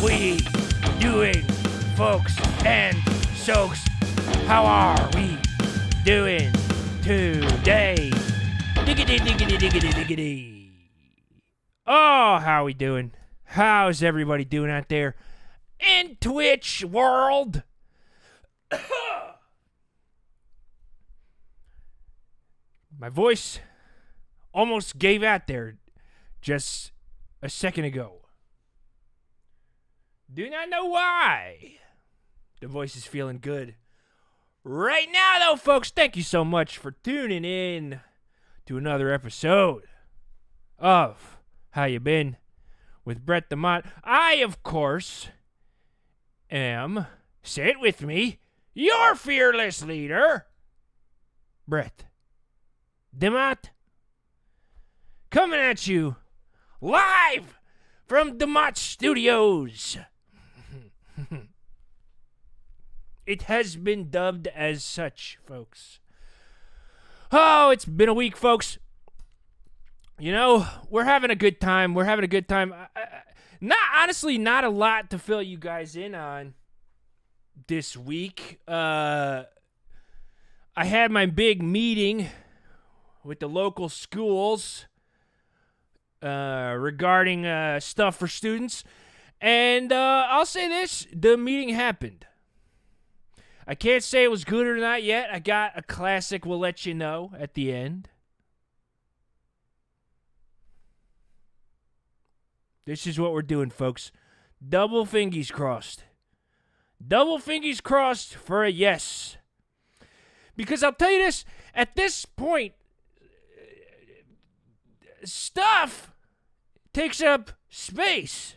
we doing, folks and soaks? How are we doing today? Diggity, diggity, diggity, diggity. Oh, how are we doing? How's everybody doing out there in Twitch world? My voice almost gave out there just a second ago. Do not know why. The voice is feeling good right now, though, folks. Thank you so much for tuning in to another episode of How You Been with Brett the Mott. I, of course, am, say it with me, your fearless leader, Brett the Mott, coming at you live from the Mott Studios. It has been dubbed as such, folks. Oh, it's been a week, folks. You know, we're having a good time. Not a lot to fill you guys in on this week. I had my big meeting with the local schools regarding stuff for students. And I'll say this, the meeting happened. I can't say it was good or not yet. I got a classic we'll let you know at the end. This is what we're doing, folks. Double fingies crossed. Double fingies crossed for a yes. Because I'll tell you this, at this point, stuff takes up space.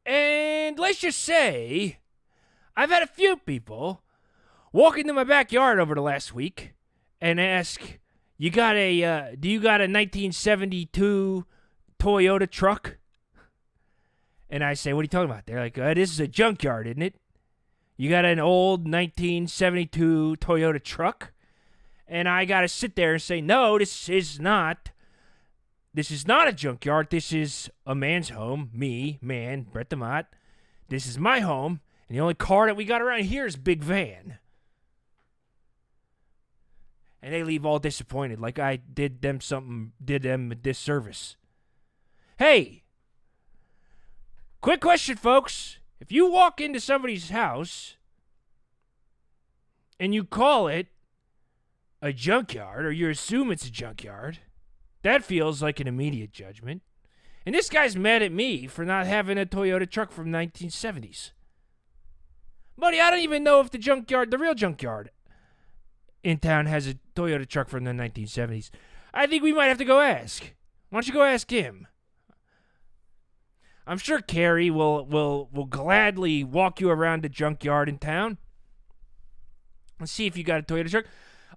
And let's just say, I've had a few people walk into my backyard over the last week and ask, do you got a 1972 Toyota truck? And I say, what are you talking about? They're like, this is a junkyard, isn't it? You got an old 1972 Toyota truck? And I got to sit there and say, no, this is not a junkyard. This is a man's home. Me, man, Brett the Mott. This is my home. And the only car that we got around here is Big Van. And they leave all disappointed, like I did them a disservice. Hey, quick question, folks. If you walk into somebody's house and you call it a junkyard, or you assume it's a junkyard, that feels like an immediate judgment. And this guy's mad at me for not having a Toyota truck from 1970s. Buddy, I don't even know if the real junkyard in town has a Toyota truck from the 1970s. I think we might have to go ask. Why don't you go ask him? I'm sure Carrie will gladly walk you around the junkyard in town and see if you got a Toyota truck.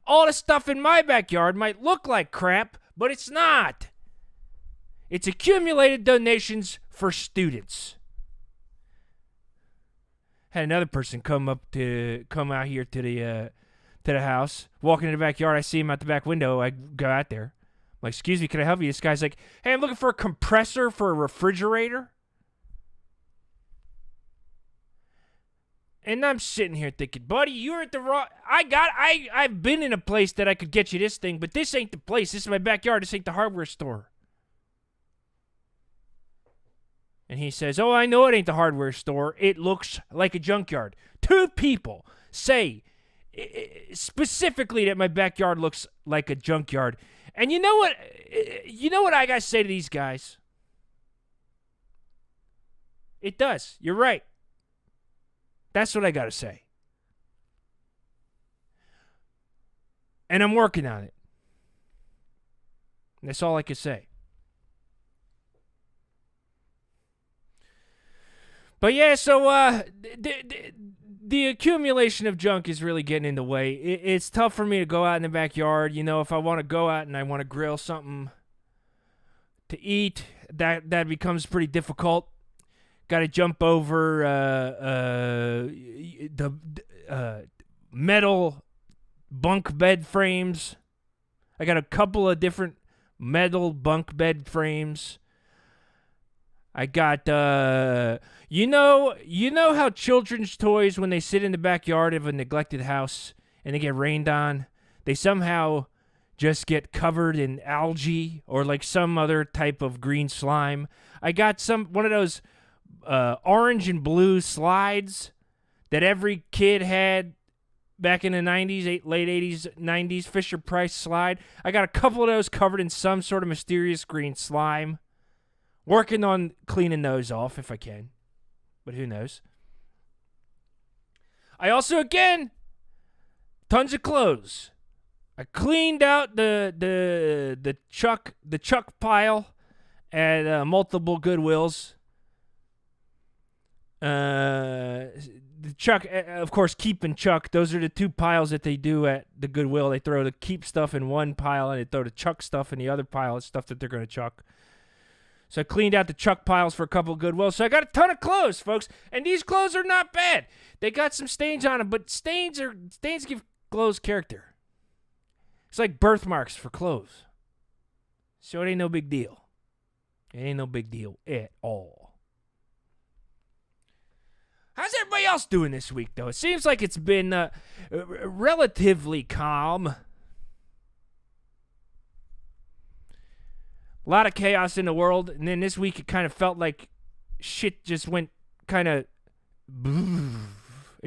All the stuff in my backyard might look like crap, but it's not. It's accumulated donations for students. Had another person come out here to the house, walking in the backyard. I see him out the back window. I go out there. I'm like, excuse me, can I help you? This guy's like, hey, I'm looking for a compressor for a refrigerator. And I'm sitting here thinking, buddy, you're at the wrong... I've been in a place that I could get you this thing, but this ain't the place. This is my backyard. This ain't the hardware store. And he says, oh, I know it ain't the hardware store. It looks like a junkyard. Two people say specifically that my backyard looks like a junkyard. And you know what? You know what I got to say to these guys? It does. You're right. That's what I got to say. And I'm working on it. That's all I can say. But yeah, so the accumulation of junk is really getting in the way. It's tough for me to go out in the backyard. You know, if I want to go out and I want to grill something to eat, that becomes pretty difficult. Got to jump over the metal bunk bed frames. I got a couple of different metal bunk bed frames. I got you know how children's toys, when they sit in the backyard of a neglected house and they get rained on, they somehow just get covered in algae or like some other type of green slime. I got one of those orange and blue slides that every kid had back in the 90s, late 80s, 90s, Fisher-Price slide. I got a couple of those covered in some sort of mysterious green slime. Working on cleaning those off if I can, but who knows. I also, again, tons of clothes. I cleaned out the chuck pile at multiple Goodwills. The Chuck, of course, Keep and Chuck. Those are the two piles that they do at the Goodwill. They throw the Keep stuff in one pile and they throw the Chuck stuff in the other pile. It's stuff that they're going to chuck. So I cleaned out the Chuck piles for a couple of Goodwill. So I got a ton of clothes, folks. And these clothes are not bad. They got some stains on them, but stains give clothes character. It's like birthmarks for clothes. So it ain't no big deal. It ain't no big deal at all. How's everybody else doing this week, though? It seems like it's been relatively calm. A lot of chaos in the world, and then this week it kind of felt like shit just went kind of and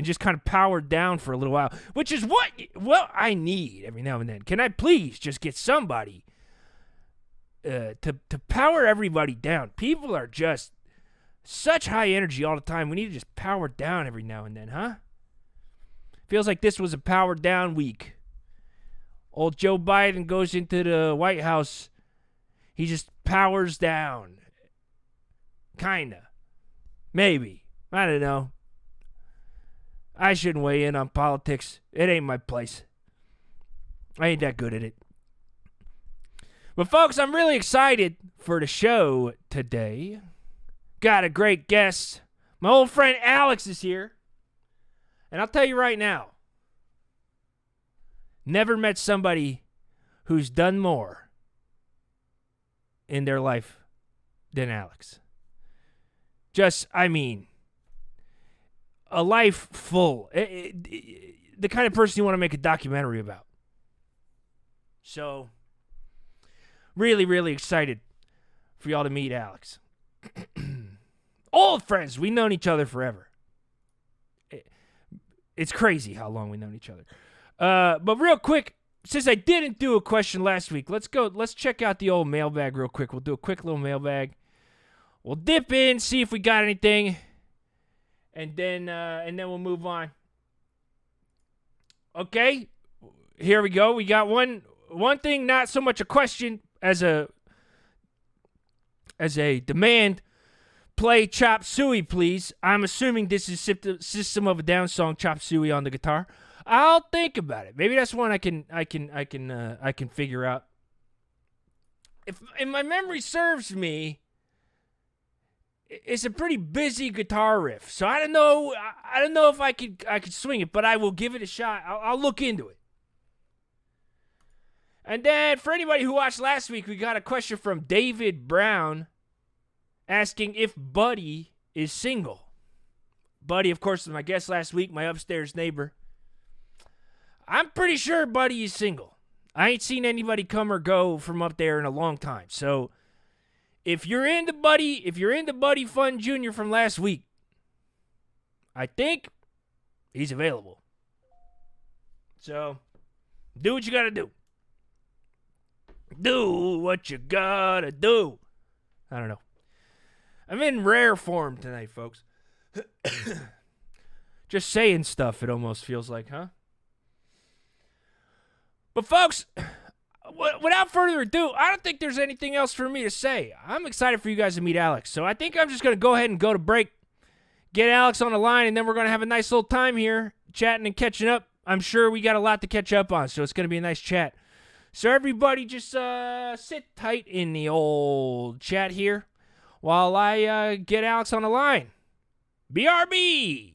just kind of powered down for a little while, which is what I need every now and then. Can I please just get somebody to power everybody down? People are just such high energy all the time. We need to just power down every now and then, huh? Feels like this was a power down week. Old Joe Biden goes into the White House. He just powers down. Kinda. Maybe. I don't know. I shouldn't weigh in on politics. It ain't my place. I ain't that good at it. But folks, I'm really excited for the show today. Got a great guest. My old friend Alex is here. And I'll tell you right now, never met somebody who's done more in their life than Alex. Just, I mean, a life full. The kind of person you want to make a documentary about. So, really, really excited for y'all to meet Alex. Old friends. We've known each other forever. It's crazy how long we've known each other. But real quick, since I didn't do a question last week, let's check out the old mailbag real quick. We'll do a quick little mailbag. We'll dip in, see if we got anything, and then we'll move on. Okay, here we go. We got one thing, not so much a question as a demand. Play Chop Suey, please. I'm assuming this is System of a Down song, Chop Suey on the guitar. I'll think about it. Maybe that's one I can figure out. If my memory serves me, it's a pretty busy guitar riff. So I don't know if I could swing it, but I will give it a shot. I'll look into it. And then for anybody who watched last week, we got a question from David Brown asking if Buddy is single. Buddy, of course, was my guest last week, my upstairs neighbor. I'm pretty sure Buddy is single. I ain't seen anybody come or go from up there in a long time. So if you're into Buddy Fun Jr. from last week, I think he's available. So do what you gotta do. Do what you gotta do. I don't know. I'm in rare form tonight, folks. Just saying stuff, it almost feels like, huh? But folks, without further ado, I don't think there's anything else for me to say. I'm excited for you guys to meet Alex. So I think I'm just going to go ahead and go to break, get Alex on the line, and then we're going to have a nice little time here chatting and catching up. I'm sure we got a lot to catch up on, so it's going to be a nice chat. So everybody just sit tight in the old chat here while I get Alex on the line. BRB!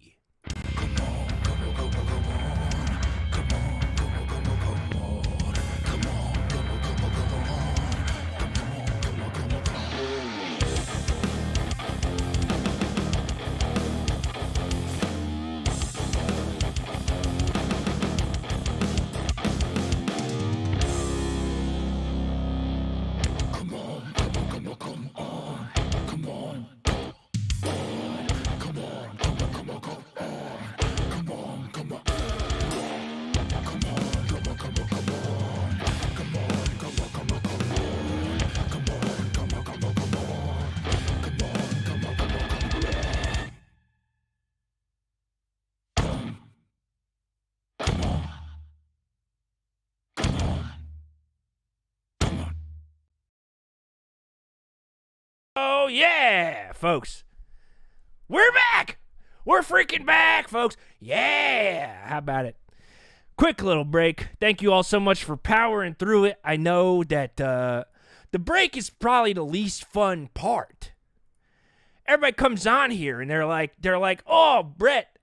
yeah, folks. We're back. We're freaking back, folks. Yeah. How about it? Quick little break. Thank you all so much for powering through it. I know that the break is probably the least fun part. Everybody comes on here and they're like, oh, Brett,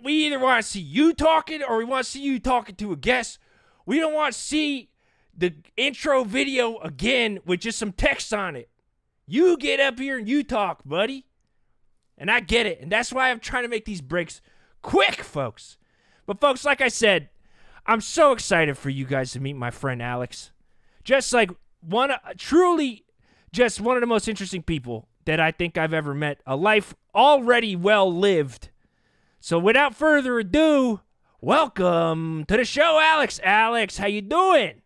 we either want to see you talking or we want to see you talking to a guest. We don't want to see the intro video again with just some text on it. You get up here and you talk, buddy. And I get it. And that's why I'm trying to make these breaks quick, folks. But, folks, like I said, I'm so excited for you guys to meet my friend Alex. Just like truly just one of the most interesting people that I think I've ever met. A life already well lived. So without further ado, welcome to the show, Alex. Alex, how you doing?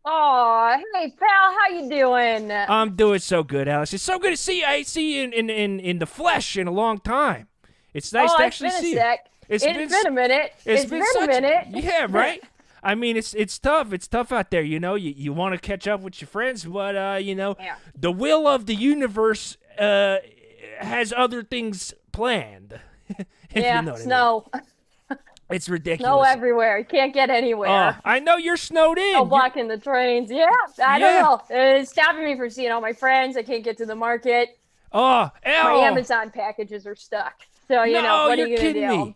Oh, hey pal, how you doing? I'm doing so good, Alex. It's so good to see you. I see you in the flesh in a long time. It's nice to actually see you. It's been a minute. It's been a minute. Yeah, right? I mean, it's tough. It's tough out there, you know. You want to catch up with your friends, but, you know, the will of the universe has other things planned. Yeah, you know what snow. I mean. It's ridiculous. Snow everywhere. You can't get anywhere. I know you're snowed in. Snow blocking the trains. Yeah, I don't know. It's stopping me from seeing all my friends. I can't get to the market. My Amazon packages are stuck. So, you know, what are you going to do? Me.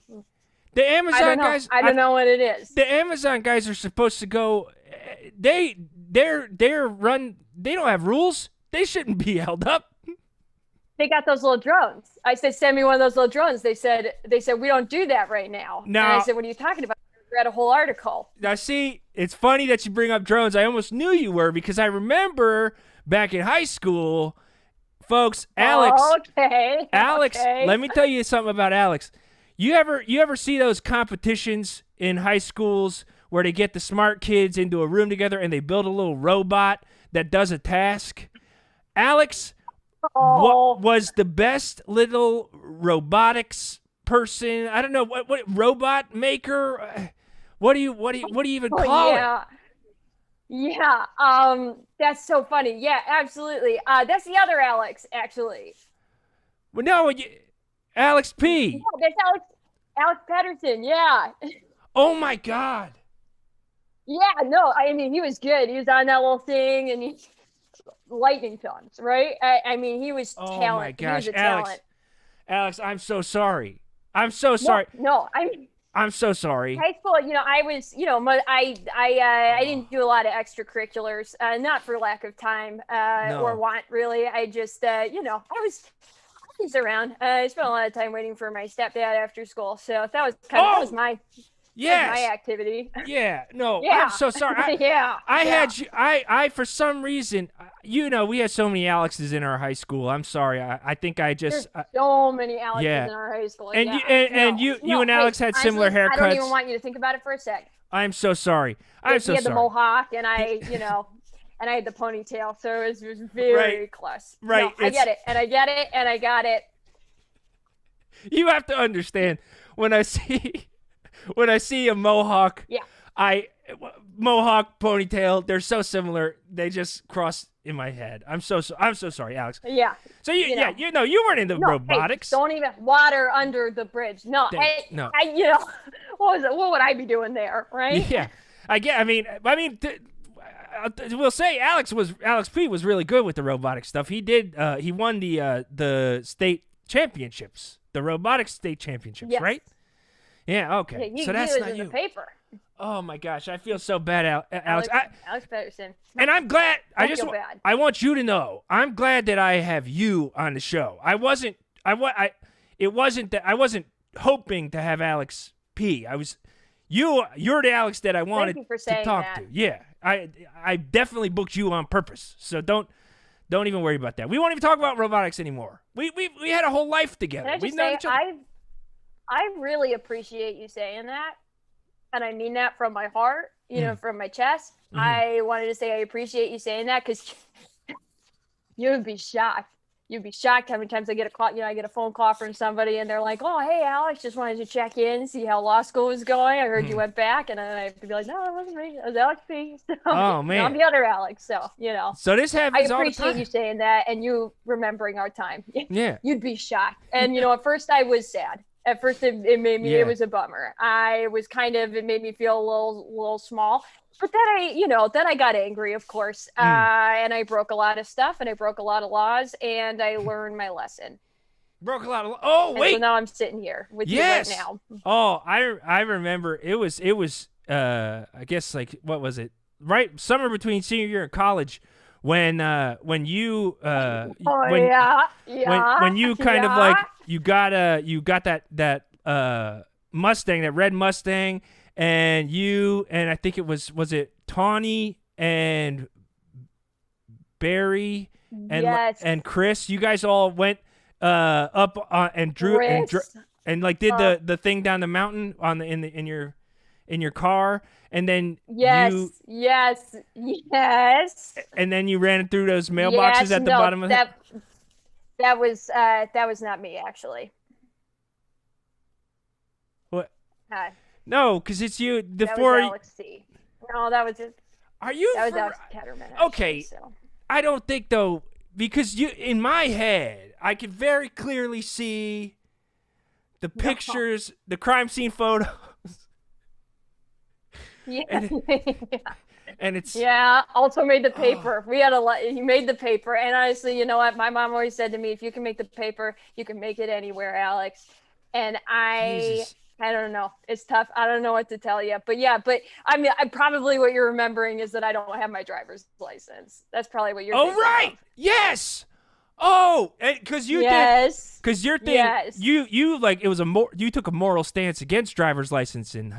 The Amazon guys. I don't know what it is. The Amazon guys are supposed to go. They're run. They don't have rules. They shouldn't be held up. They got those little drones. I said, send me one of those little drones. They said we don't do that right now. No. And I said, what are you talking about? I read a whole article. Now, see, it's funny that you bring up drones. I almost knew you were because I remember back in high school, folks, Alex. Okay. Alex, let me tell you something about Alex. You ever see those competitions in high schools where they get the smart kids into a room together and they build a little robot that does a task? Alex what was the best little robotics person? I don't know what robot maker. What do you even call it? Yeah. That's so funny. Yeah, absolutely. That's the other Alex, actually. Well, no, Alex P. Yeah, that's Alex Patterson. Yeah. Oh my God. Yeah. No, I mean he was good. He was on that little thing, and he. Lightning films, right? I mean, he was talent. Oh my gosh, Alex, I'm so sorry. I'm so sorry. No, I'm so sorry. High school, you know, I was, you know, I didn't do a lot of extracurriculars, not for lack of time or want, really. I just, you know, I was around. I spent a lot of time waiting for my stepdad after school, so that was that was my. Yes. My activity. Yeah. No. Yeah. I'm so sorry. I had you. I for some reason, you know, we had so many Alexes in our high school. I'm sorry. I think I just. There's so many Alexes in our high school. And you and Alex had similar haircuts. I don't even want you to think about it for a sec. I'm so sorry. I'm so sorry. He had the mohawk, and I, you know, and I had the ponytail, so it was very close. Right. No, I get it, and I get it, and I got it. You have to understand when I see a mohawk, mohawk ponytail, they're so similar. They just cross in my head. I'm so sorry, Alex. Yeah. So you weren't into robotics. Hey, don't even water under the bridge. No, no. You know, what would I be doing there, right? Yeah. I mean, we'll say Alex P was really good with the robotic stuff. He did. He won the state championships, the robotics state championships, right? Yeah, okay. Yeah, so that's not you. The paper. Oh my gosh, I feel so bad, Alex. Alex Patterson. And I'm glad. Bad. I want you to know, I'm glad that I have you on the show. I wasn't hoping to have Alex P. You're the Alex that I wanted to talk to. Yeah, I definitely booked you on purpose. So don't even worry about that. We won't even talk about robotics anymore. We had a whole life together. Can I just say, I really appreciate you saying that, and I mean that from my heart, you know, from my chest. I wanted to say I appreciate you saying that because you would be shocked. you'd be shocked how many times I get a call, I get a phone call from somebody and they're like, "Oh, hey, Alex, just wanted to check in, see how law school was going. I heard you went back." And then I'd be like, "No, it wasn't me. It was Alex P." So, Oh man, I'm the other Alex. So, So this happens all the time. I appreciate you saying that and you remembering our time. Yeah. You'd be shocked. And, at first I was sad. At first it made me, it was a bummer. It made me feel a little small. But then I got angry, of course, and I broke a lot of stuff, and I broke a lot of laws, and I learned my lesson. Broke a lot of. Oh wait! So now I'm sitting here with you right now. Oh, I remember it was I guess like what was it? Right, somewhere between senior year and college, when you when you kind of like you got that Mustang, that red Mustang. And I think it was it Tawny and Barry and Chris, you guys all went up and drew and like did the thing down the mountain in your car, and then yes, and then you ran through those mailboxes at the bottom of that was not me, actually. What? No, because it's you. That was Alex C. No, that was it. Are you? That was Alex Ketterman. Actually, okay. So. I don't think though, because in my head, I can very clearly see the pictures, the crime scene photos. Yeah. And it's also made the paper. We had he made the paper, and honestly, you know what? My mom always said to me, "If you can make the paper, you can make it anywhere, Alex." And Jesus. I don't know. It's tough. I don't know what to tell you. But I mean, probably what you're remembering is that I don't have my driver's license. That's probably what you're thinking right. Of. Yes. Oh, because you did. Because your thing, you like it was you took a moral stance against driver's licenses in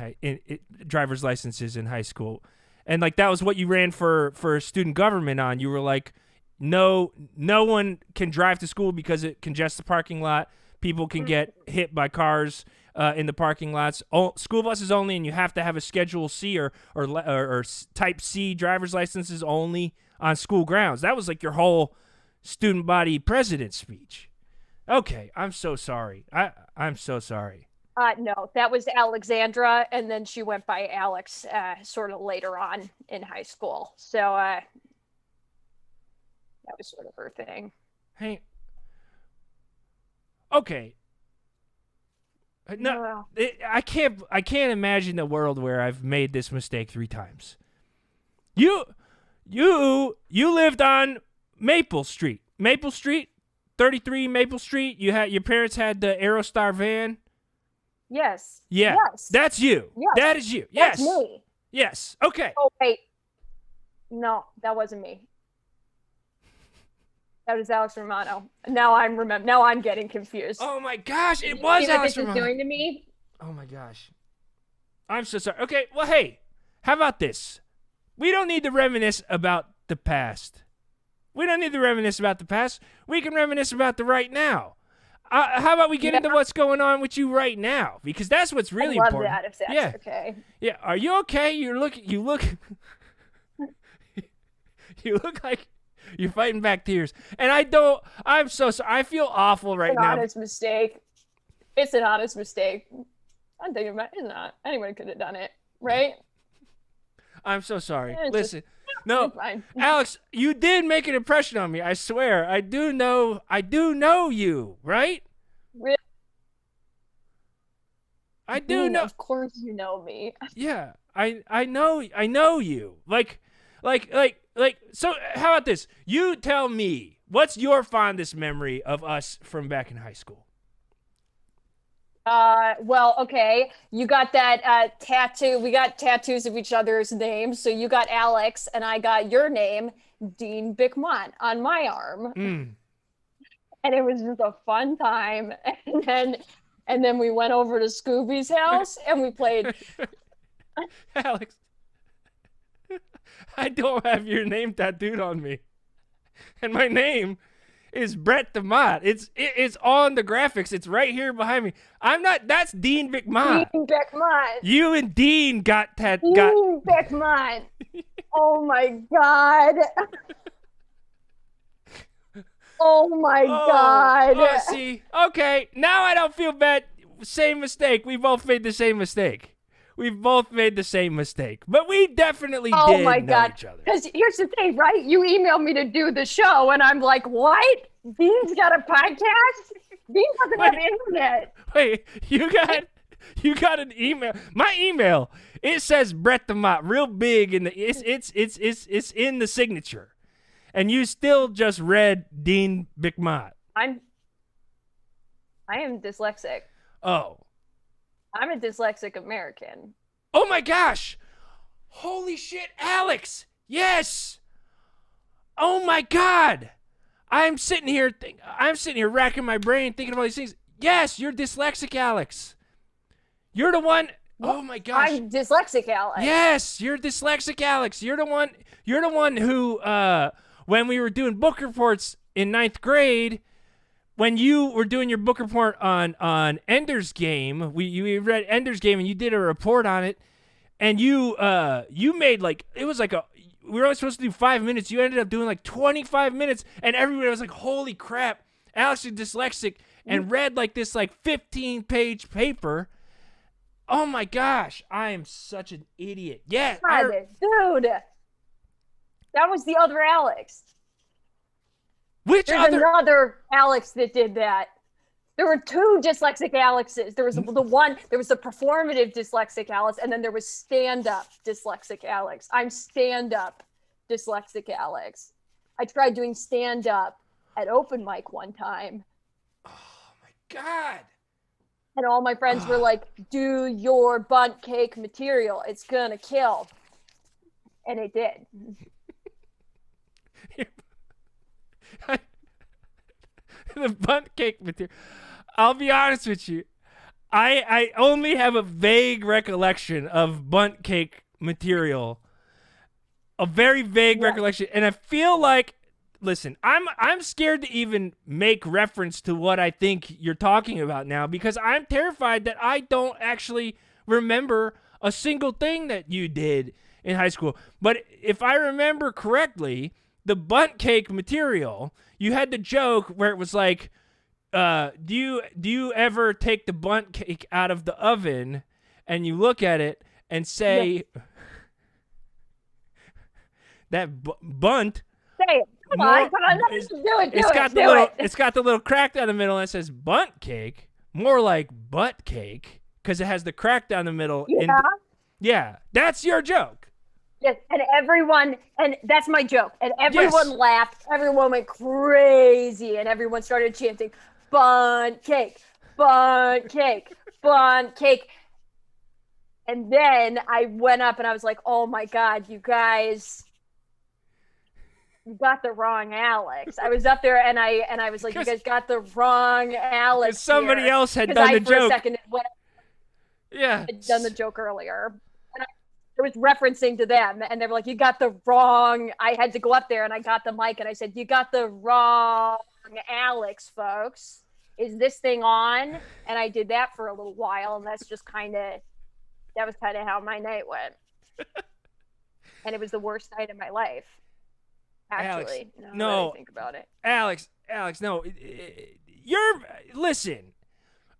high school, and like that was what you ran for student government on. You were like, no one can drive to school because it congests the parking lot. People can get hit by cars in the parking lots. School buses only, and you have to have a Schedule C or Type C driver's licenses only on school grounds. That was like your whole student body president speech. Okay, I'm so sorry. I'm so sorry. No, that was Alexandra, and then she went by Alex sort of later on in high school. So that was sort of her thing. Hey. Okay. No, I can't imagine a world where I've made this mistake 3 times. You lived on Maple Street, 33 Maple Street. Your parents had the Aerostar van. Yes. Yeah. Yes. That's you. Yes. That is you. Yes. That's me. Yes. Okay. Oh wait. No, that wasn't me. That was Alex Romano. Now I'm getting confused. Oh my gosh, it was Alex Romano. What this is doing to me? Oh my gosh. I'm so sorry. Okay, well, hey, how about this? We don't need to reminisce about the past. We can reminisce about the right now. How about we get into what's going on with you right now? Because that's what's really important. I love that, if that's okay. Yeah, are you okay? You look you look like you're fighting back tears. And I'm so sorry. I feel awful right now. It's an honest mistake. It's an honest mistake. I'm thinking about it. It's not. Anyone could have done it, right? I'm so sorry. Listen. No, Alex, you did make an impression on me. I swear. I do know you, right? Really? I do know. Of course you know me. Yeah. I know you. Like so how about this? You tell me, what's your fondest memory of us from back in high school? Well, okay. You got that tattoo. We got tattoos of each other's names. So you got Alex and I got your name, Dean Bickmont, on my arm. And it was just a fun time. And then we went over to Scooby's house and we played. Alex, I don't have your name tattooed on me. And my name is Brett DeMott. It's on the graphics. It's right here behind me. That's Dean Bickmont. Dean Bickmont. You and Dean got Dean Bickmont. Oh my God. Oh my God. Oh, see, okay, now I don't feel bad. Same mistake. We both made the same mistake. We've both made the same mistake, but we definitely Oh did my know God. each other. Because here's the thing, right? You emailed me to do the show, and I'm like, what? Dean's got a podcast? Dean doesn't have internet. Wait, you got an email. My email, it says Brett the Mott real big in the it's in the signature. And you still just read Dean Vic Mott. I am dyslexic. Oh. I'm a dyslexic American. Oh my gosh. Holy shit, Alex. Yes. Oh my God. I'm sitting here racking my brain thinking about these things. Yes, you're dyslexic, Alex. You're the one. Oh my gosh. I'm dyslexic, Alex. Yes, you're dyslexic, Alex. You're the one who when we were doing book reports in 9th grade, when you were doing your book report on Ender's Game, you read Ender's Game and you did a report on it, and you made we were only supposed to do 5 minutes. You ended up doing like 25 minutes, and everybody was like, "Holy crap, Alex is dyslexic," and read like this 15-page paper. Oh my gosh, I am such an idiot. Yeah, dude, that was the other Alex. There's another Alex that did that. There were two dyslexic Alexes. There was the performative dyslexic Alex, and then there was stand-up dyslexic Alex. I'm stand-up dyslexic Alex. I tried doing stand-up at open mic one time. Oh my God. And all my friends were like, do your bunt cake material. It's gonna kill. And it did. The bunt cake material. I'll be honest with you. I only have a vague recollection of bunt cake material. A very vague recollection. And I feel like, listen, I'm scared to even make reference to what I think you're talking about now, because I'm terrified that I don't actually remember a single thing that you did in high school. But if I remember correctly, the bunt cake material, you had the joke where it was like, do you ever take the bunt cake out of the oven and you look at it and say that bunt? Say it. Come on. Do it. It's got the little crack down the middle and it says bunt cake, more like butt cake, because it has the crack down the middle. Yeah. That's your joke. Yes, and that's my joke. And everyone laughed. Everyone went crazy, and everyone started chanting, "Bunt cake, bunt cake, bunt cake." And then I went up and I was like, "Oh my God, you guys, you got the wrong Alex." I was up there and I was like, "You guys got the wrong Alex." Somebody else had done the joke. For a second, had done the joke earlier. It was referencing to them, and they were like, "You got the wrong." I had to go up there, and I got the mic, and I said, "You got the wrong Alex, folks. Is this thing on?" And I did that for a little while, and that was kind of how my night went. And it was the worst night of my life, actually. Alex, no, I think about it. Alex, no. Listen,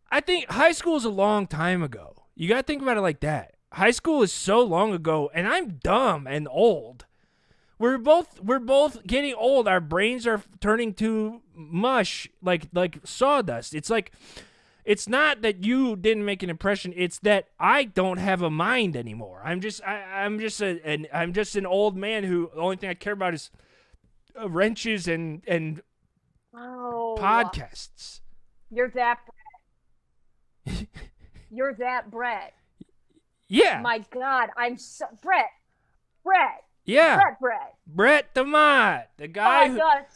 I think high school is a long time ago. You got to think about it like that. High school is so long ago, and I'm dumb and old. We're both getting old. Our brains are turning to mush, like sawdust. It's not that you didn't make an impression. It's that I don't have a mind anymore. I'm just an old man who the only thing I care about is wrenches and podcasts. You're that Brett. You're that Brett. Yeah. My God, I'm so Brett. Yeah. Brett. Brett the Mott, the guy who. Brett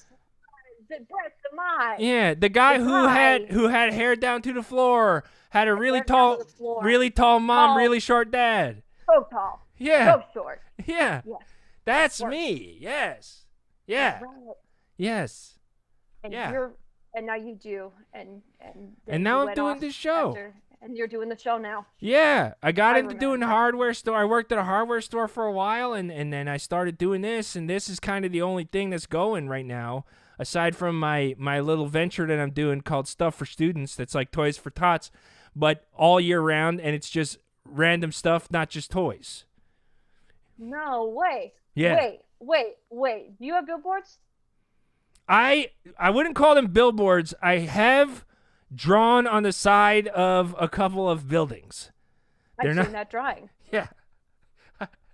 the Mott. Yeah, the guy who had hair down to the floor, had a really tall mom, really short dad. So tall. Yeah. So short. Yeah. Yes. That's me. Yes. Yeah. Right. Yes. And now you do, and now I'm doing this show. And you're doing the show now. Yeah, I got into doing the hardware store. I worked at a hardware store for a while, and then I started doing this, and this is kind of the only thing that's going right now. aside from my little venture that I'm doing called Stuff for Students, that's like Toys for Tots, but all year round, and it's just random stuff, not just toys. No way. Yeah. Wait. Do you have billboards? I wouldn't call them billboards. I have drawn on the side of a couple of buildings. I've seen that drawing. Yeah.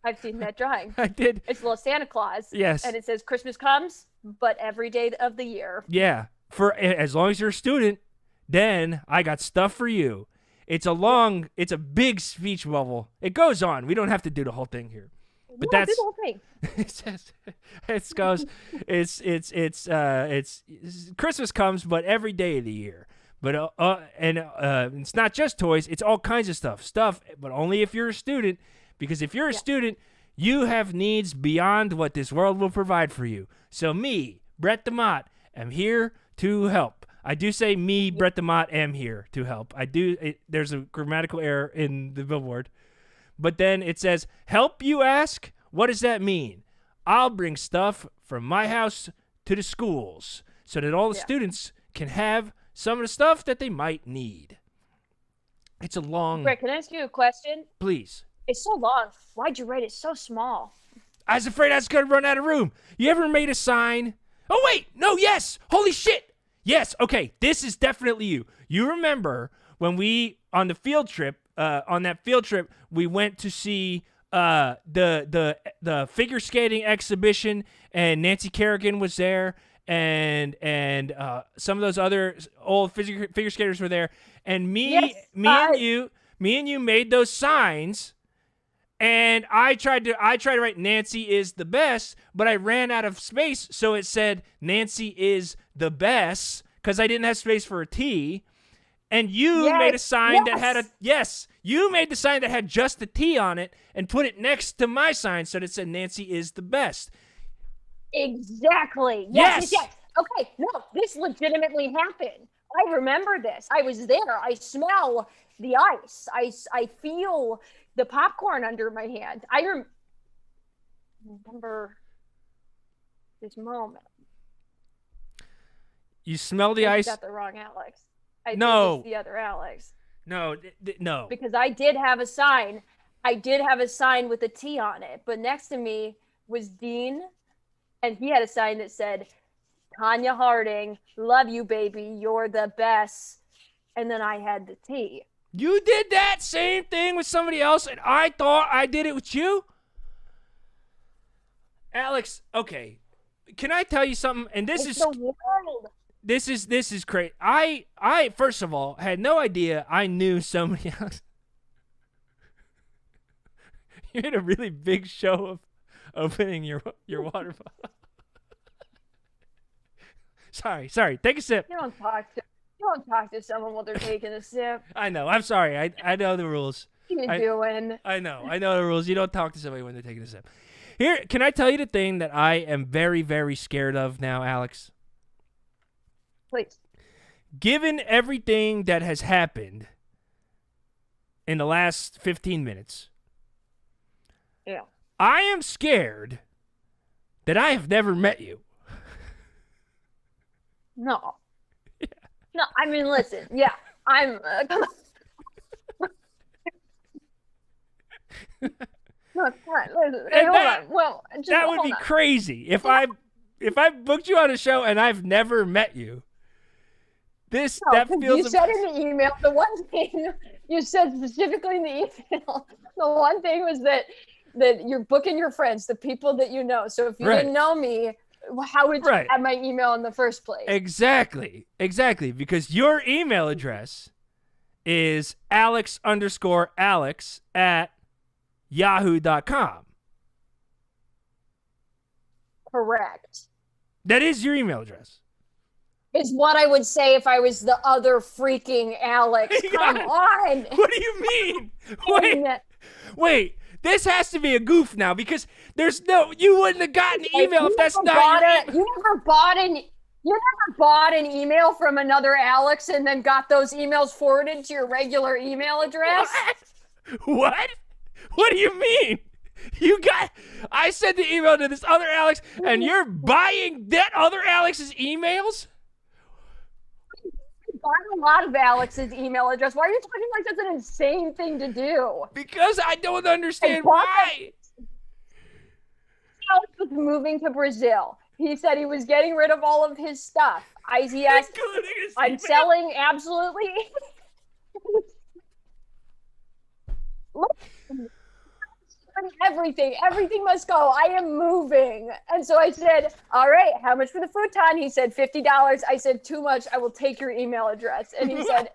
I've seen that drawing. I did. It's a little Santa Claus. Yes. And it says Christmas comes, but every day of the year. Yeah. For as long as you're a student, then I got stuff for you. It's a big speech bubble. It goes on. We don't have to do the whole thing here. But do that's the whole thing. It goes. It's Christmas comes, but every day of the year. But it's not just toys. It's all kinds of stuff. But only if you're a student, because if you're a student, you have needs beyond what this world will provide for you. So me, Brett DeMott, am here to help. I do say me, Brett DeMott, am here to help. There's a grammatical error in the billboard. But then it says, help, you ask? What does that mean? I'll bring stuff from my house to the schools so that all the students can have some of the stuff that they might need. It's a long... Greg, can I ask you a question? Please. It's so long. Why'd you write it so small? I was afraid I was going to run out of room. You ever made a sign? Oh, wait. No, yes. Holy shit. Yes. Okay. This is definitely you. You remember when we, on that field trip, we went to see the figure skating exhibition, and Nancy Kerrigan was there, and some of those other old figure skaters were there, and me and you made those signs, and I tried to write Nancy is the best, but I ran out of space, so it said Nancy is the best because I didn't have space for a T. And you made a sign that had you made the sign that had just the T on it and put it next to my sign so that it said Nancy is the best. Exactly. Yes. Okay, no, this legitimately happened. I remember this. I was there. I smell the ice. I feel the popcorn under my hand. I remember this moment. You smell the ice? You got the wrong Alex. I think it's the other Alex. No. Because I did have a sign. I did have a sign with a T on it, but next to me was Dean, and he had a sign that said, Tanya Harding, love you, baby, you're the best. And then I had the T. You did that same thing with somebody else, and I thought I did it with you? Alex, okay. Can I tell you something? And this is the world. This is great. I first of all had no idea I knew somebody else. You made a really big show of opening your water bottle. Sorry. Take a sip. You don't talk to someone while they're taking a sip. I know. I'm sorry. I know the rules. What are you doing? I know the rules. You don't talk to somebody when they're taking a sip. Here, can I tell you the thing that I am very, very scared of now, Alex? Please. Given everything that has happened in the last 15 minutes, I am scared that I have never met you. No. Yeah. No, I mean, listen. Yeah, I'm. Come on. No, come on. Listen. Hey, hold on. Well, that would be crazy if I booked you on a show and I've never met you. That feels. You said in the email, the one thing you said specifically in the email, the one thing was that you're booking your friends, the people that you know. So if you didn't know me, how would you have my email in the first place? Exactly. Because your email address is alex_alex@yahoo.com. Correct. That is your email address. Is what I would say if I was the other freaking Alex. Come on. What do you mean? Wait. This has to be a goof now because you wouldn't have gotten an email if that's not your You never bought an email from another Alex and then got those emails forwarded to your regular email address? What? What do you mean? I sent the email to this other Alex, and you're buying that other Alex's emails? I bought a lot of Alex's email address. Why are you talking like that's an insane thing to do? Because I don't understand why. Alex was moving to Brazil. He said he was getting rid of all of his stuff. He asked, I'm selling absolutely everything must go. I am moving. And so I said, all right, how much for the futon? He said $50. I said, too much. I will take your email address. And he said,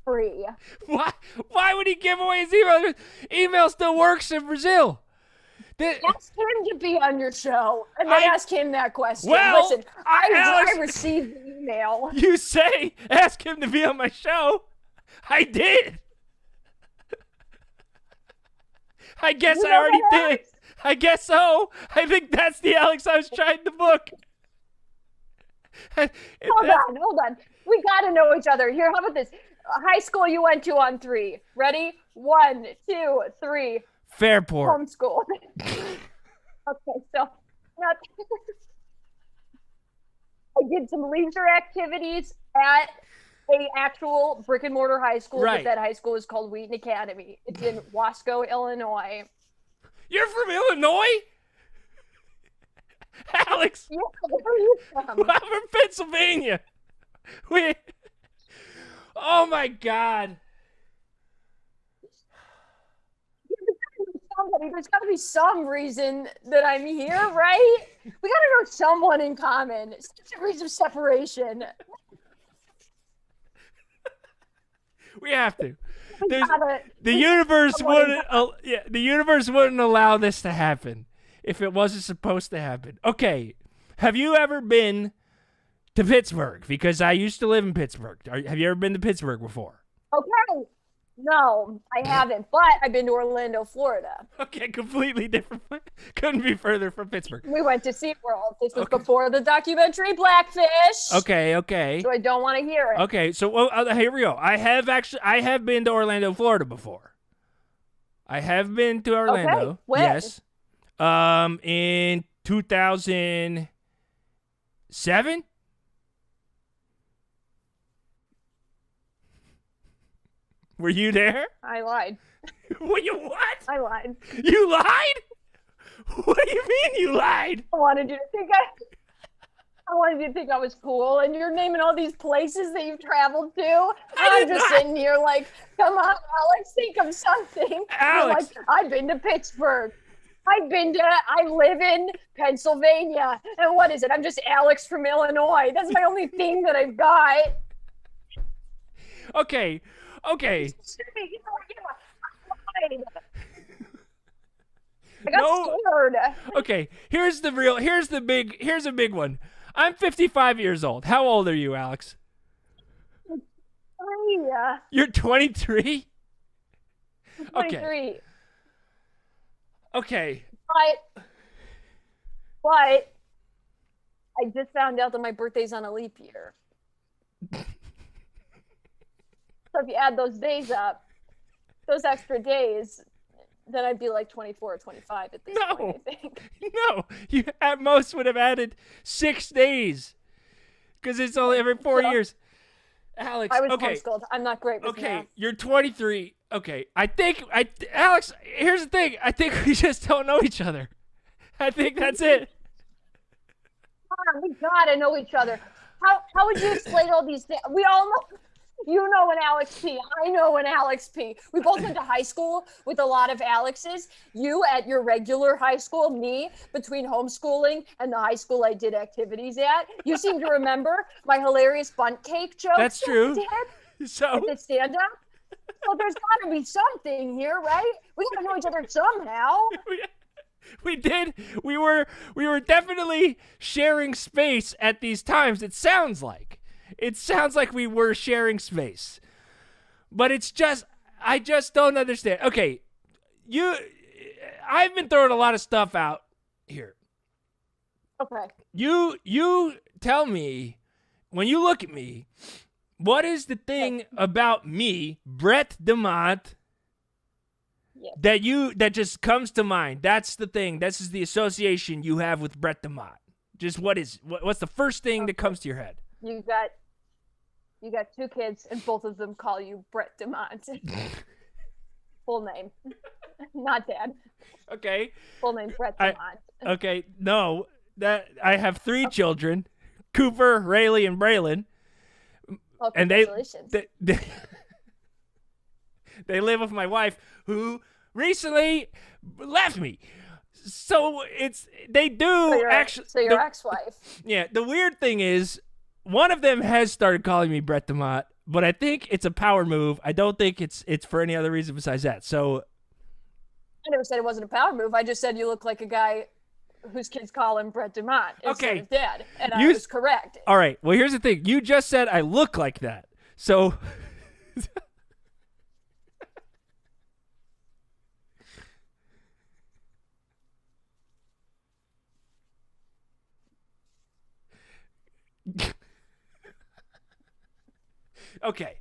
free. Why would he give away his email address? Email still works in Brazil. Ask him to be on your show, and then ask him that question. Well, listen, I received the email. You say ask him to be on my show. I did. I guess I already did. I guess so. I think that's the Alex I was trying to book. Hold on. We got to know each other. Here, how about this? High school you went to on 3. Ready? 1, 2, 3. Fairport. Homeschool. Okay, so I did some leisure activities at a actual brick and mortar high school. Right. But that high school is called Wheaton Academy. It's in Wasco, Illinois. You're from Illinois? Alex. Yeah, where are you from? I'm from Pennsylvania. Oh my God. There's got to be some reason that I'm here, right? We got to know someone in common. Some degrees of separation. We have to. The universe wouldn't. The universe wouldn't allow this to happen if it wasn't supposed to happen. Okay, have you ever been to Pittsburgh? Because I used to live in Pittsburgh. Have you ever been to Pittsburgh before? Okay. No, I haven't, but I've been to Orlando, Florida. Okay, completely different. Couldn't be further from Pittsburgh. We went to SeaWorld. This was before the documentary Blackfish. Okay. So I don't want to hear it. Okay, so here we go. I have been to Orlando, Florida before. I have been to Orlando. Okay, when? Yes. In 2007. Were you there? I lied. What? I lied. You lied? What do you mean you lied? I wanted you to think I was cool, and you're naming all these places that you've traveled to. I'm just sitting here like, come on, Alex, think of something. Alex. Like, I've been to Pittsburgh. I live in Pennsylvania. And what is it? I'm just Alex from Illinois. That's my only thing that I've got. Okay. I got scared. Okay, here's a big one. I'm 55 years old. How old are you, Alex? 23. You're 23? 23. Okay. But I just found out that my birthday's on a leap year. So if you add those days up, those extra days, then I'd be like 24 or 25 at this point, I think. No, you at most would have added 6 days because it's only every 4 years. Alex, I was homeschooled. I'm not great with math. You're 23. Okay, Alex, here's the thing. I think we just don't know each other. I think that's it. We gotta know each other. How would you explain all these things? We all know. You know an Alex P. I know an Alex P. We both went to high school with a lot of Alexes. You at your regular high school, me between homeschooling and the high school I did activities at. You seem to remember my hilarious bunt cake joke. That's true. So at the stand-up. Well, there's got to be something here, right? We got to know each other somehow. We did. We were definitely sharing space at these times. It sounds like we were sharing space, but I just don't understand. Okay, I've been throwing a lot of stuff out here. Okay. You tell me, when you look at me, what is the thing about me, Brett DeMont, that just comes to mind. That's the thing. This is the association you have with Brett DeMott. Just what's the first thing that comes to your head? You got 2 kids, and both of them call you Brett DeMont. Full name, not Dad. Okay. Full name Brett DeMont. Okay, no, that I have 3 children, Cooper, Rayleigh, and Braylon. Oh, and congratulations. They live with my wife, who recently left me. So they do actually. So your ex-wife. Yeah, the weird thing is, one of them has started calling me Brett DeMott, but I think it's a power move. I don't think it's for any other reason besides that. So I never said it wasn't a power move. I just said you look like a guy whose kids call him Brett DeMott instead of Dad, and I was correct. All right. Well, here's the thing. You just said I look like that. So okay.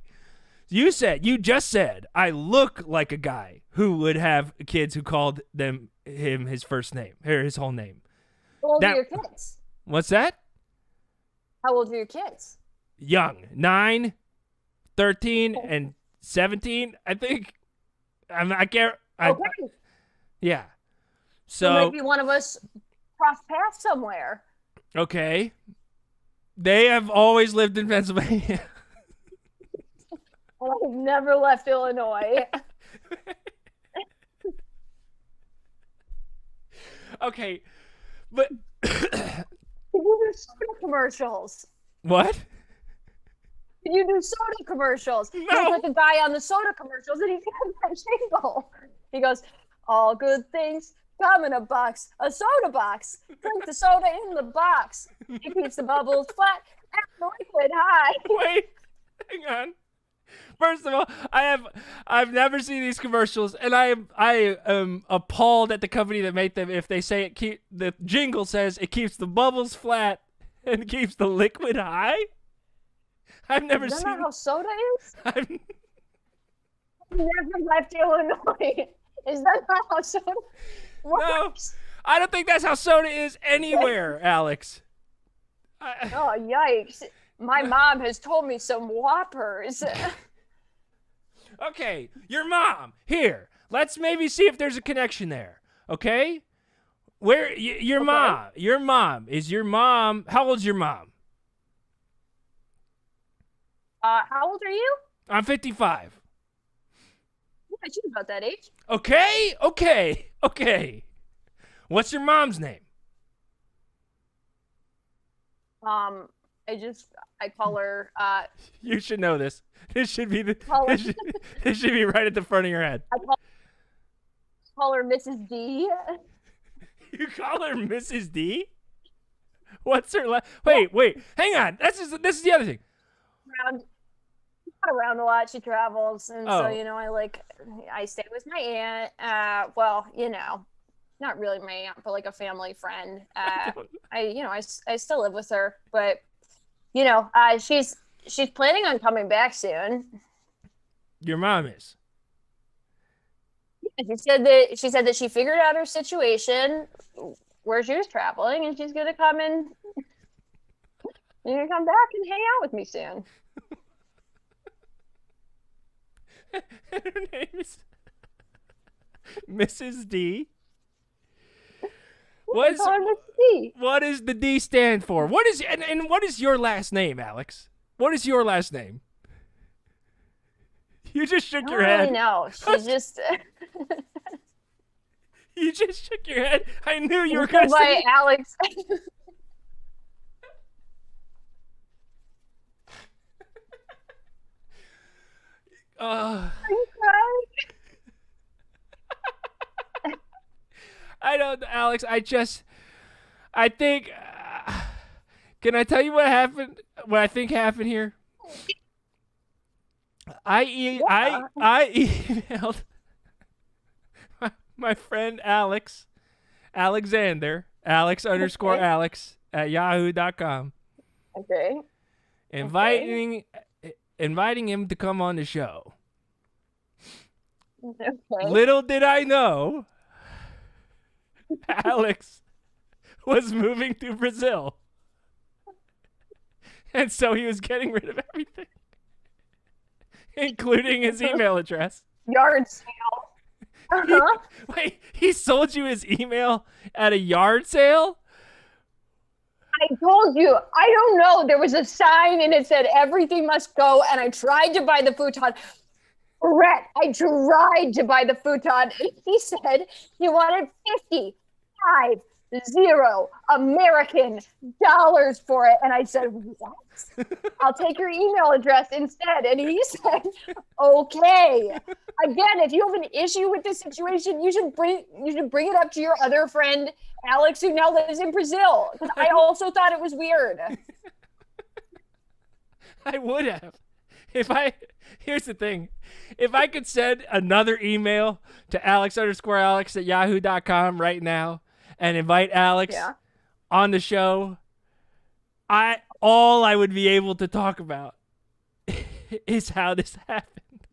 You just said I look like a guy who would have kids who called him his first name or his whole name. How old are your kids? What's that? How old are your kids? Young. 9, 13, and 17, I think. I can't. Okay. Yeah. So maybe one of us crossed paths somewhere. Okay. They have always lived in Pennsylvania. Well, I've never left Illinois. Okay, but Can you do soda commercials? What? Can you do soda commercials? No. There's like a guy on the soda commercials, and he's got that jingle. He goes, "All good things come in a box, a soda box. Drink the soda in the box. It keeps the bubbles flat and the liquid high." Wait, hang on. First of all, I've never seen these commercials, and I am appalled at the company that made them. If they say the jingle says it keeps the bubbles flat and keeps the liquid high. I've never seen. Is that not how soda is? I've never left Illinois. Is that not how soda works? No, I don't think that's how soda is anywhere, Alex. Oh, yikes. My mom has told me some whoppers. Okay, your mom. Here, let's maybe see if there's a connection there. Okay? Where your mom? Your mom is your mom. How old's your mom? How old are you? I'm 55. Yeah, she's about that age. Okay. What's your mom's name? I call her. You should know this. This should be this should be right at the front of your head. I call her Mrs. D. You call her Mrs. D? What's her Wait, hang on. This is the other thing. Not around a lot. She travels, and so I stay with my aunt. Well, not really my aunt, but like a family friend. I still live with her, but she's planning on coming back soon. Your mom is. She said that she figured out her situation where she was traveling, and she's gonna come back and hang out with me soon. Her name is Mrs. D. What does the D stand for? What is your last name, Alex? What is your last name? You just shook your head. I know. She's just. You just shook your head. I knew you were going to say Alex. Are you crying? I don't, Alex. I think. Can I tell you what happened? What I think happened here? I emailed my friend Alexander, Alex_Alex at yahoo.com. Okay. Inviting him to come on the show. Okay. Little did I know, Alex was moving to Brazil. And so he was getting rid of everything, including his email address. Yard sale. Uh-huh. He sold you his email at a yard sale? I told you, I don't know. There was a sign and it said everything must go. And I tried to buy the futon. Brett, I tried to buy the futon. And he said he wanted 55 American dollars for it. And I said, what? I'll take your email address instead. And he said, okay. Again, if you have an issue with this situation, you should bring it up to your other friend, Alex, who now lives in Brazil. Because I also thought it was weird. I would have. Here's the thing. If I could send another email to alex_alex@yahoo.com right now and invite Alex on the show, all I would be able to talk about is how this happened.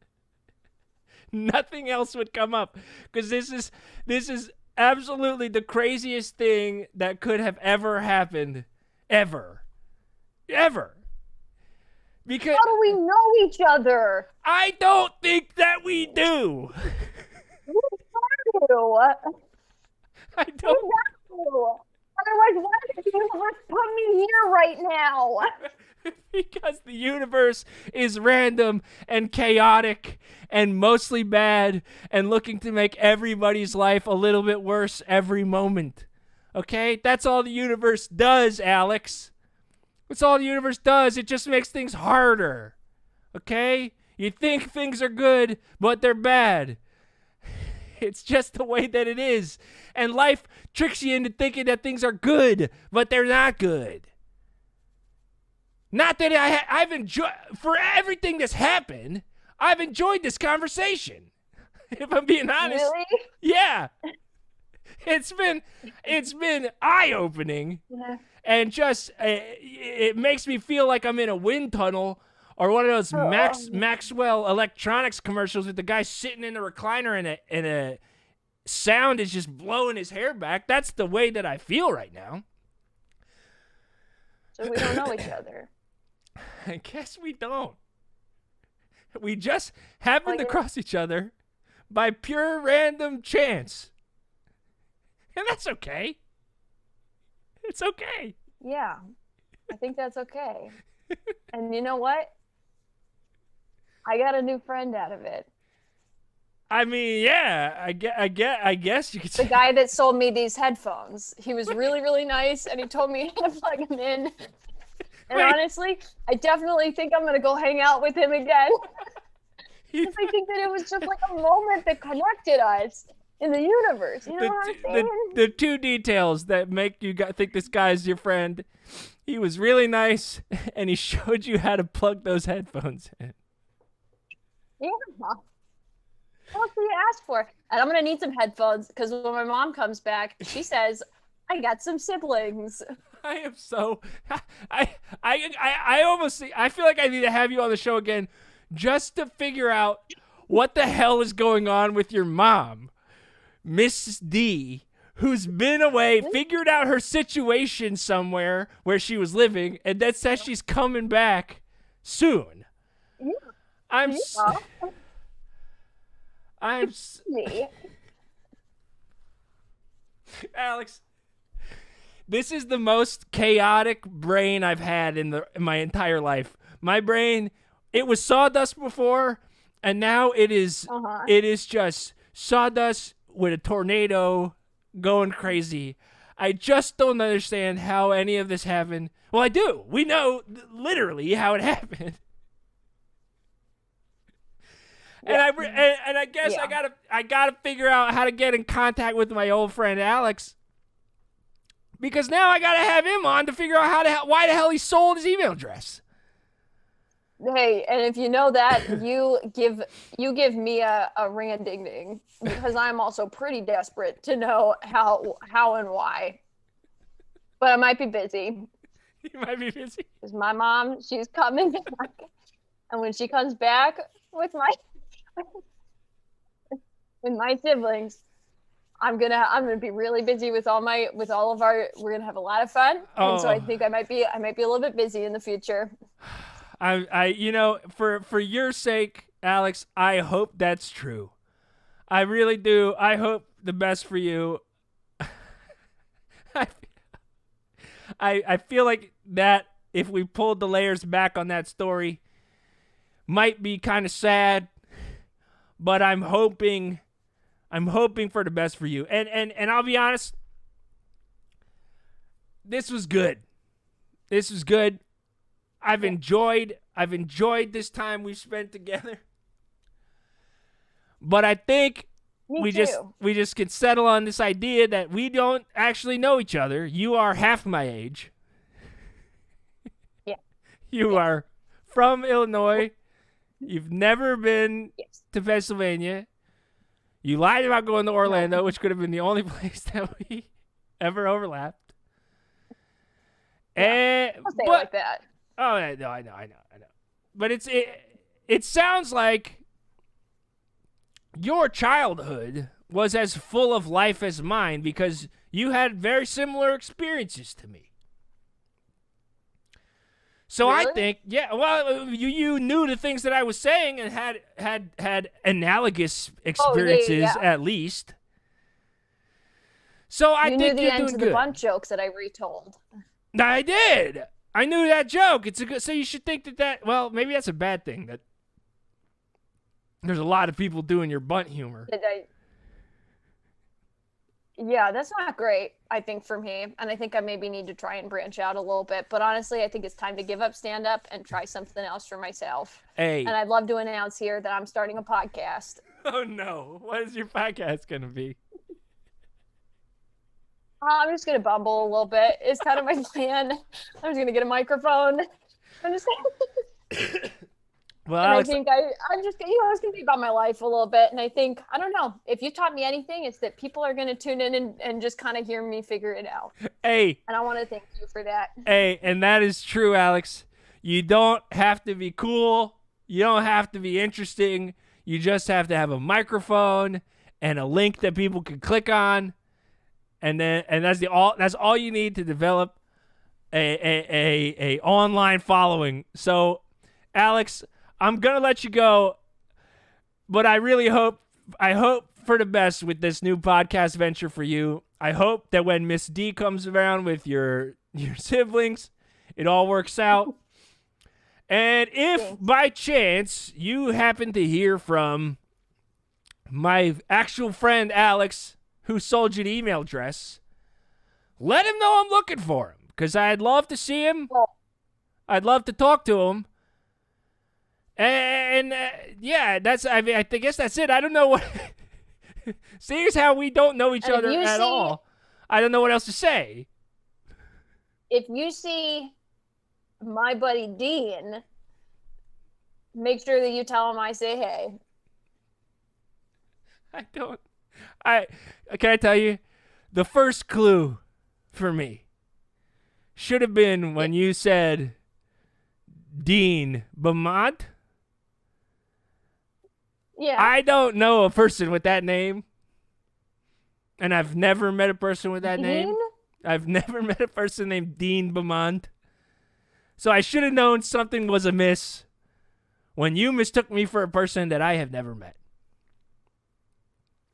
Nothing else would come up because this is absolutely the craziest thing that could have ever happened, ever. Because how do we know each other? I don't think that we do. We do. I don't. Otherwise, why did you put me here right now? Because the universe is random and chaotic and mostly bad and looking to make everybody's life a little bit worse every moment. Okay? That's all the universe does, Alex. That's all the universe does. It just makes things harder. Okay? You think things are good, but they're bad. It's just the way that it is. And life tricks you into thinking that things are good, but they're not good. Not that I've enjoyed, for everything that's happened, I've enjoyed this conversation. If I'm being honest. Really? Yeah. It's been eye-opening. Yeah. And just, it makes me feel like I'm in a wind tunnel or one of those Maxwell Electronics commercials with the guy sitting in the recliner and a sound is just blowing his hair back. That's the way that I feel right now. So we don't know each other. I guess we don't. We just happened to cross each other by pure random chance. And that's okay. It's okay. Yeah, I think that's okay. And you know what? I got a new friend out of it. I mean, yeah, I guess you could say. The guy that sold me these headphones. He was really, really nice, and he told me how to plug them in. And honestly, I definitely think I'm going to go hang out with him again. Because I think that it was just like a moment that connected us in the universe. You know what I'm saying? The two details that make you think this guy's your friend. He was really nice, and he showed you how to plug those headphones in. Yeah. What else do you ask for? And I'm going to need some headphones because when my mom comes back, she says, I got some siblings. I am so... I almost... I feel like I need to have you on the show again just to figure out what the hell is going on with your mom, Miss D, who's been away, figured out her situation somewhere where she was living, and that says she's coming back soon. Yeah. Alex, this is the most chaotic brain I've had in my entire life. My brain, it was sawdust before, and now it is just sawdust with a tornado going crazy. I just don't understand how any of this happened. Well, I do. We know literally how it happened. Yeah. And I guess I gotta figure out how to get in contact with my old friend Alex, because now I gotta have him on to figure out why the hell he sold his email address. Hey, and if you know that, you give me a ring a ding ding, because I'm also pretty desperate to know how and why. But I might be busy. You might be busy. Because my mom, she's coming back, and when she comes back with my with my siblings, I'm gonna be really busy with all of our. We're gonna have a lot of fun, and so I think I might be a little bit busy in the future. For your sake, Alex, I hope that's true. I really do. I hope the best for you. I feel like that if we pulled the layers back on that story, might be kind of sad, but I'm hoping for the best for you. And I'll be honest, this was good. This was good. I've enjoyed this time we've spent together. But I think we just can settle on this idea that we don't actually know each other. You are half my age. Yeah. You are from Illinois. You've never been to Pennsylvania. You lied about going to Orlando, which could have been the only place that we ever overlapped. Yeah. I'll say it like that. Oh, no, I know. But it sounds like your childhood was as full of life as mine because you had very similar experiences to me. So really? I think, you knew the things that I was saying and had analogous experiences at least. So I think you're doing good. You knew the end to the bunch jokes that I retold. I did. I knew that joke. It's a good. So you should think that. Well, maybe that's a bad thing. That there's a lot of people doing your bunt humor. Yeah, that's not great, I think, for me. And I think I maybe need to try and branch out a little bit. But honestly, I think it's time to give up stand-up and try something else for myself. Hey. And I'd love to announce here that I'm starting a podcast. Oh, no. What is your podcast going to be? I'm just going to bumble a little bit. It's kind of my plan. I'm just going to get a microphone. I'm just Well, and Alex, I think I'm just, it's going to be about my life a little bit. And I think, I don't know, if you taught me anything, it's that people are going to tune in and just kind of hear me figure it out. Hey. And I want to thank you for that. Hey, and that is true, Alex. You don't have to be cool. You don't have to be interesting. You just have to have a microphone and a link that people can click on. And that's all you need to develop a online following. So, Alex, I'm gonna let you go, but I hope for the best with this new podcast venture for you. I hope that when Miss D comes around with your siblings, it all works out. And if by chance you happen to hear from my actual friend Alex, who sold you the email address, let him know I'm looking for him, because I'd love to see him. I'd love to talk to him. And I guess that's it. I don't know what. Seeing as how we don't know each other at all, I don't know what else to say. If you see my buddy Dean, make sure that you tell him I say hey. Can I tell you, the first clue for me should have been when you said Dean Beaumont. Yeah. I don't know a person with that name. And I've never met a person with that name. I've never met a person named Dean Beaumont. So I should have known something was amiss when you mistook me for a person that I have never met.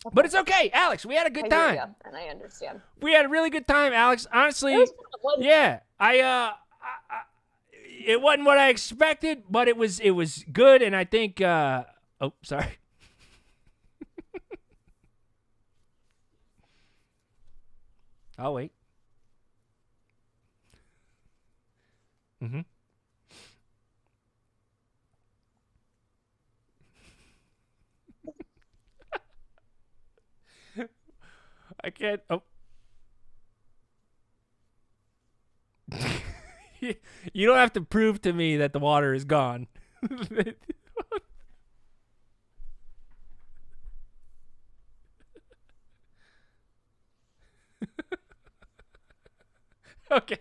Okay. But it's okay, Alex. We had a good time. Yeah, and I understand. We had a really good time, Alex. Honestly, yeah. It wasn't what I expected, but it was good, and I think. Oh, sorry. I'll wait. Mm-hmm. I can't. Oh. You don't have to prove to me that the water is gone. Okay.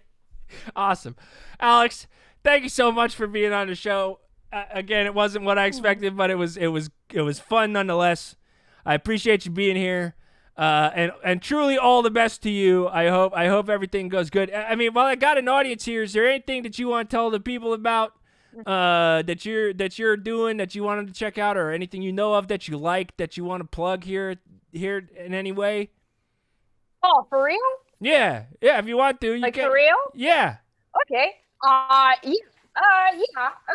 Awesome. Alex, thank you so much for being on the show. Again, it wasn't what I expected, but it was fun nonetheless. I appreciate you being here. And truly all the best to you. I hope everything goes good. I mean, while I got an audience here, is there anything that you want to tell the people about that you're doing that you wanted to check out, or anything you know of that you like that you want to plug here in any way? Oh, for real? Yeah, if you want to, you can. For real? Yeah. Okay. Yeah.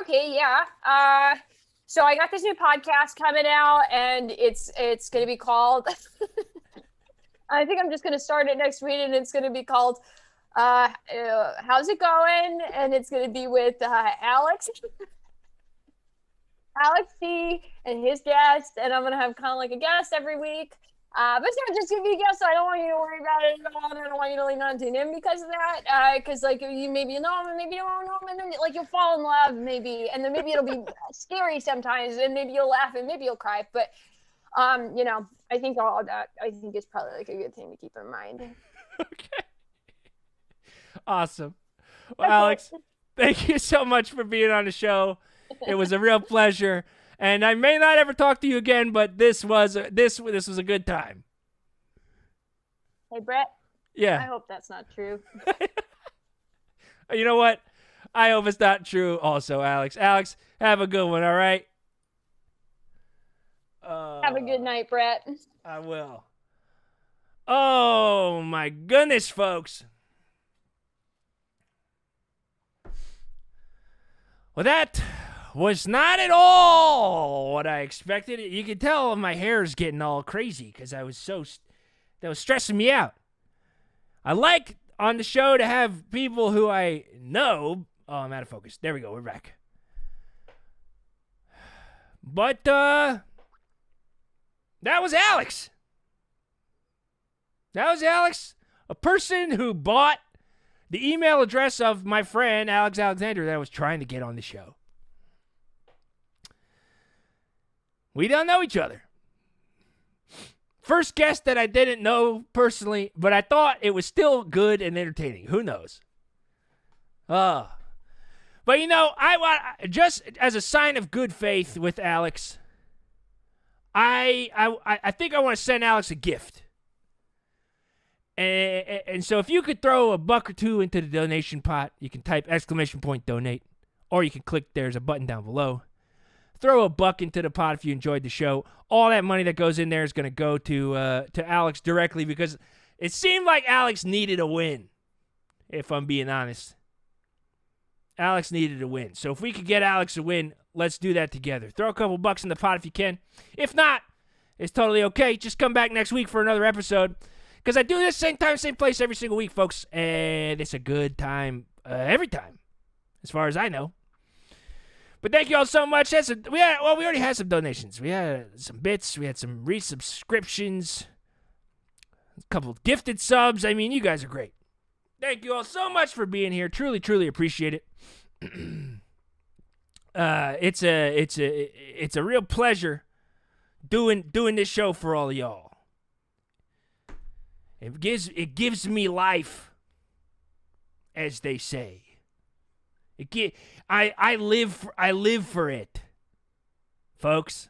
Okay. Yeah. So I got this new podcast coming out, and it's gonna be called. I think I'm just gonna start it next week, and it's gonna be called "How's It Going?" And it's gonna be with Alex C and his guest, and I'm gonna have kind of like a guest every week. But it's not just gonna be a guest, so I don't want you to worry about it at all. I don't want you to lean on to him because of that. Because like you maybe know him, and maybe you don't know him, and then like you'll fall in love maybe, and then maybe it'll be scary sometimes, and maybe you'll laugh and maybe you'll cry. But I think all of that is probably like a good thing to keep in mind. Okay. Awesome. Well, Alex, thank you so much for being on the show. It was a real pleasure. And I may not ever talk to you again, but this was a good time. Hey, Brett. Yeah. I hope that's not true. You know what? I hope it's not true also, Alex. Alex, have a good one, all right? Have a good night, Brett. I will. Oh, my goodness, folks. Well, that was not at all what I expected. You can tell my hair is getting all crazy because that was stressing me out. I like on the show to have people who I know. Oh, I'm out of focus. There we go. We're back. But that was Alex. That was Alex, a person who bought the email address of my friend Alex Alexander that I was trying to get on the show. We don't know each other. First guest that I didn't know personally, but I thought it was still good and entertaining. Who knows? But I just as a sign of good faith with Alex, I think I want to send Alex a gift. And so if you could throw a buck or two into the donation pot, you can type !donate, or you can click, there's a button down below. Throw a buck into the pot if you enjoyed the show. All that money that goes in there is going to go to Alex directly, because it seemed like Alex needed a win, if I'm being honest. Alex needed a win. So if we could get Alex a win, let's do that together. Throw a couple bucks in the pot if you can. If not, it's totally okay. Just come back next week for another episode. Because I do this same time, same place every single week, folks. And it's a good time every time, as far as I know. But thank you all so much. We already had some donations. We had some bits. We had some resubscriptions. A couple of gifted subs. I mean, you guys are great. Thank you all so much for being here. Truly, truly appreciate it. It's a real pleasure doing this show for all of y'all. It gives me life, as they say. I live for it, folks.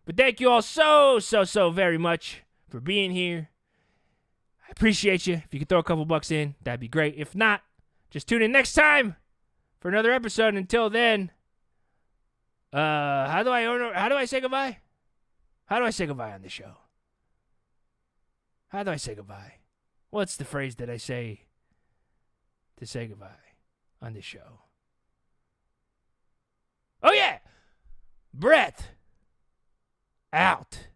But thank you all so very much for being here. I appreciate you. If you could throw a couple bucks in, that'd be great. If not, just tune in next time for another episode. Until then, how do I say goodbye? How do I say goodbye on the show? How do I say goodbye? What's the phrase that I say to say goodbye on this show? Oh, yeah. Brett. Out.